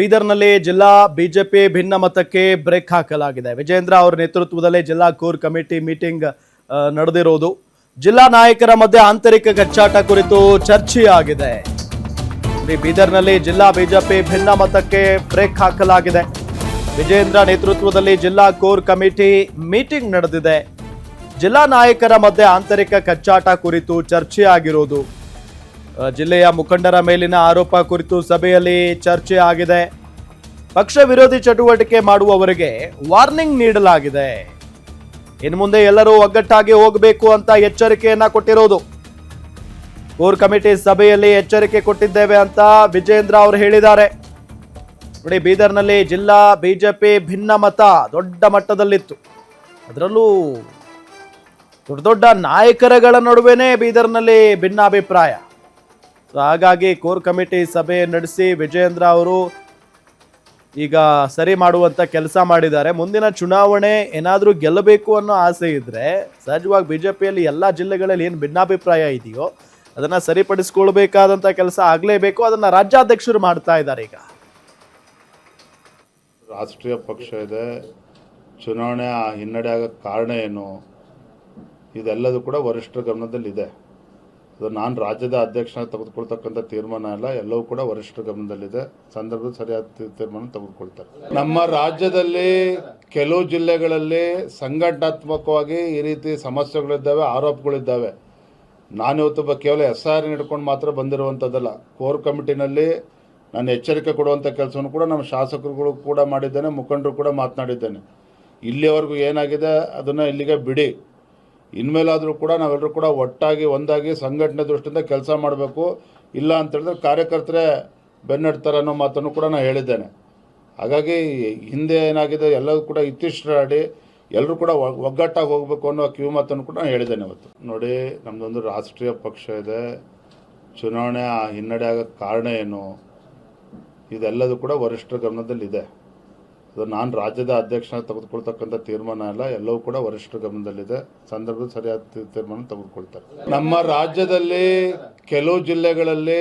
ಬೀದರ್ನಲ್ಲಿ ಜಿಲ್ಲಾ BJP ಭಿನ್ನಮತಕ್ಕೆ break ಹಾಕಲಾಗಿದೆ. ವಿಜೇಂದ್ರ ಅವರ ನೇತೃತ್ವದಲ್ಲಿ ಜಿಲ್ಲಾ ಕೋರ್ ಕಮಿಟಿ ಮೀಟಿಂಗ್ ನಡೆದಿರುವುದು. ಜಿಲ್ಲಾ ನಾಯಕರ ಮಧ್ಯೆ ಆಂತರಿಕ ಕಚ್ಚಾಟ ಕುರಿತು ಚರ್ಚೆಯಾಗಿದೆ. ಬೀದರ್ನಲ್ಲಿ ಜಿಲ್ಲಾ ಬಿಜೆಪಿ ಭಿನ್ನಮತಕ್ಕೆ ಬ್ರೇಕ್ ಹಾಕಲಾಗಿದೆ. ವಿಜೇಂದ್ರ ನೇತೃತ್ವದಲ್ಲಿ ಜಿಲ್ಲಾ ಕೋರ್ ಕಮಿಟಿ ಮೀಟಿಂಗ್ ನಡೆದಿದೆ. ಜಿಲ್ಲಾ ನಾಯಕರ ಮಧ್ಯೆ ಆಂತರಿಕ ಕಚ್ಚಾಟ ಕುರಿತು ಚರ್ಚೆಯಾಗಿರುವುದು. ಜಿಲ್ಲೆಯ ಮುಖಂಡರ ಮೇಲಿನ ಆರೋಪ ಕುರಿತು ಸಭೆಯಲ್ಲಿ ಚರ್ಚೆ ಆಗಿದೆ. ಪಕ್ಷ ವಿರೋಧಿ ಚಟುವಟಿಕೆ ಮಾಡುವವರಿಗೆ ವಾರ್ನಿಂಗ್ ನೀಡಲಾಗಿದೆ. ಇನ್ನು ಮುಂದೆ ಎಲ್ಲರೂ ಒಗ್ಗಟ್ಟಾಗಿ ಹೋಗಬೇಕು ಅಂತ ಎಚ್ಚರಿಕೆಯನ್ನ ಕೊಟ್ಟಿರೋದು. ಕೋರ್ ಕಮಿಟಿ ಸಭೆಯಲ್ಲಿ ಎಚ್ಚರಿಕೆ ಕೊಟ್ಟಿದ್ದೇವೆ ಅಂತ ವಿಜೇಂದ್ರ ಅವರು ಹೇಳಿದ್ದಾರೆ. ನೋಡಿ, ಬೀದರ್ನಲ್ಲಿ ಜಿಲ್ಲಾ ಬಿಜೆಪಿ ಭಿನ್ನಮತ ದೊಡ್ಡ ಮಟ್ಟದಲ್ಲಿತ್ತು. ಅದರಲ್ಲೂ ದೊಡ್ಡ ದೊಡ್ಡ ನಾಯಕರುಗಳ ನಡುವೆನೇ ಬೀದರ್ನಲ್ಲಿ ಭಿನ್ನಾಭಿಪ್ರಾಯ. ಹಾಗಾಗಿ ಕೋರ್ ಕಮಿಟಿ ಸಭೆ ನಡೆಸಿ ವಿಜೇಂದ್ರ ಅವರು ಈಗ ಸರಿ ಮಾಡುವಂತ ಕೆಲಸ ಮಾಡಿದ್ದಾರೆ. ಮುಂದಿನ ಚುನಾವಣೆ ಏನಾದರೂ ಗೆಲ್ಲಬೇಕು ಅನ್ನೋ ಆಸೆ ಇದ್ರೆ ಸಹಜವಾಗಿ ಬಿಜೆಪಿಯಲ್ಲಿ ಎಲ್ಲ ಜಿಲ್ಲೆಗಳಲ್ಲಿ ಏನು ಭಿನ್ನಾಭಿಪ್ರಾಯ ಇದೆಯೋ ಅದನ್ನ ಸರಿಪಡಿಸ್ಕೊಳ್ಬೇಕಾದಂತ ಕೆಲಸ ಆಗಲೇಬೇಕು. ಅದನ್ನ ರಾಜ್ಯಾಧ್ಯಕ್ಷರು ಮಾಡ್ತಾ ಇದ್ದಾರೆ. ಈಗ ರಾಷ್ಟ್ರೀಯ ಪಕ್ಷ ಇದೆ, ಚುನಾವಣೆ ಹಿನ್ನಡೆ ಆಗಕ್ಕೆ ಕಾರಣ ಏನು, ಇದೆಲ್ಲದೂ ಕೂಡ ವರಿಷ್ಠರ ಗಮನದಲ್ಲಿದೆ. ಅದು ನಾನು ರಾಜ್ಯದ ಅಧ್ಯಕ್ಷನ ತೆಗೆದುಕೊಳ್ತಕ್ಕಂಥ ತೀರ್ಮಾನ ಅಲ್ಲ, ಎಲ್ಲವೂ ಕೂಡ ವರಿಷ್ಠರ ಗಮನದಲ್ಲಿದೆ. ಸಂದರ್ಭದಲ್ಲಿ ಸರಿಯಾದ ತೀರ್ಮಾನ ತೆಗೆದುಕೊಳ್ತಾರೆ. ನಮ್ಮ ರಾಜ್ಯದಲ್ಲಿ ಕೆಲವು ಜಿಲ್ಲೆಗಳಲ್ಲಿ ಸಂಘಟನಾತ್ಮಕವಾಗಿ ಈ ರೀತಿ ಸಮಸ್ಯೆಗಳಿದ್ದಾವೆ, ಆರೋಪಗಳಿದ್ದಾವೆ. ನಾನಿವತ್ತು ಕೇವಲ SIR ಹಿಡ್ಕೊಂಡು ಮಾತ್ರ ಬಂದಿರುವಂಥದ್ದಲ್ಲ. ಕೋರ್ ಕಮಿಟಿನಲ್ಲಿ ನಾನು ಎಚ್ಚರಿಕೆ ಕೊಡುವಂಥ ಕೆಲಸವನ್ನು ಕೂಡ ನಮ್ಮ ಶಾಸಕರುಗಳು ಕೂಡ ಮಾಡಿದ್ದೇನೆ, ಮುಖಂಡರು ಕೂಡ ಮಾತನಾಡಿದ್ದೇನೆ. ಇಲ್ಲಿವರೆಗೂ ಏನಾಗಿದೆ ಅದನ್ನು ಇಲ್ಲಿಗೆ ಬಿಡಿ. ಇನ್ಮೇಲಾದರೂ ಕೂಡ ನಾವೆಲ್ಲರೂ ಕೂಡ ಒಟ್ಟಾಗಿ ಒಂದಾಗಿ ಸಂಘಟನೆ ದೃಷ್ಟಿಯಿಂದ ಕೆಲಸ ಮಾಡಬೇಕು. ಇಲ್ಲ ಅಂತ ಹೇಳಿದ್ರೆ ಕಾರ್ಯಕರ್ತರೇ ಬೆನ್ನಡ್ತಾರೆ ಅನ್ನೋ ಮಾತನ್ನು ಕೂಡ ನಾನು ಹೇಳಿದ್ದೇನೆ. ಹಾಗಾಗಿ ಹಿಂದೆ ಏನಾಗಿದೆ ಎಲ್ಲವೂ ಕೂಡ ಇತ್ತೀಚೆಗೆ ಎಲ್ಲರೂ ಕೂಡ ಒಗ್ಗಟ್ಟಾಗಿ ಹೋಗಬೇಕು ಅನ್ನೋ ಕಿವಿ ಮಾತನ್ನು ಕೂಡ ನಾನು ಹೇಳಿದ್ದೇನೆ. ಇವತ್ತು ನೋಡಿ, ನಮ್ಮದೊಂದು ರಾಷ್ಟ್ರೀಯ ಪಕ್ಷ ಇದೆ, ಚುನಾವಣೆ ಹಿನ್ನಡೆ ಆಗಕ್ಕೆ ಕಾರಣ ಏನು, ಇದೆಲ್ಲದೂ ಕೂಡ ವರಿಷ್ಠರ ಗಮನದಲ್ಲಿದೆ. ಅದು ನಾನು ರಾಜ್ಯದ ಅಧ್ಯಕ್ಷನ ತೆಗೆದುಕೊಳ್ತಕ್ಕಂಥ ತೀರ್ಮಾನ ಅಲ್ಲ, ಎಲ್ಲವೂ ಕೂಡ ವರಿಷ್ಠರ ಗಮನದಲ್ಲಿದೆ. ಸಂದರ್ಭದಲ್ಲಿ ಸರಿಯಾದ ತೀರ್ಮಾನ ತೆಗೆದುಕೊಳ್ತಾರೆ. ನಮ್ಮ ರಾಜ್ಯದಲ್ಲಿ ಕೆಲವು ಜಿಲ್ಲೆಗಳಲ್ಲಿ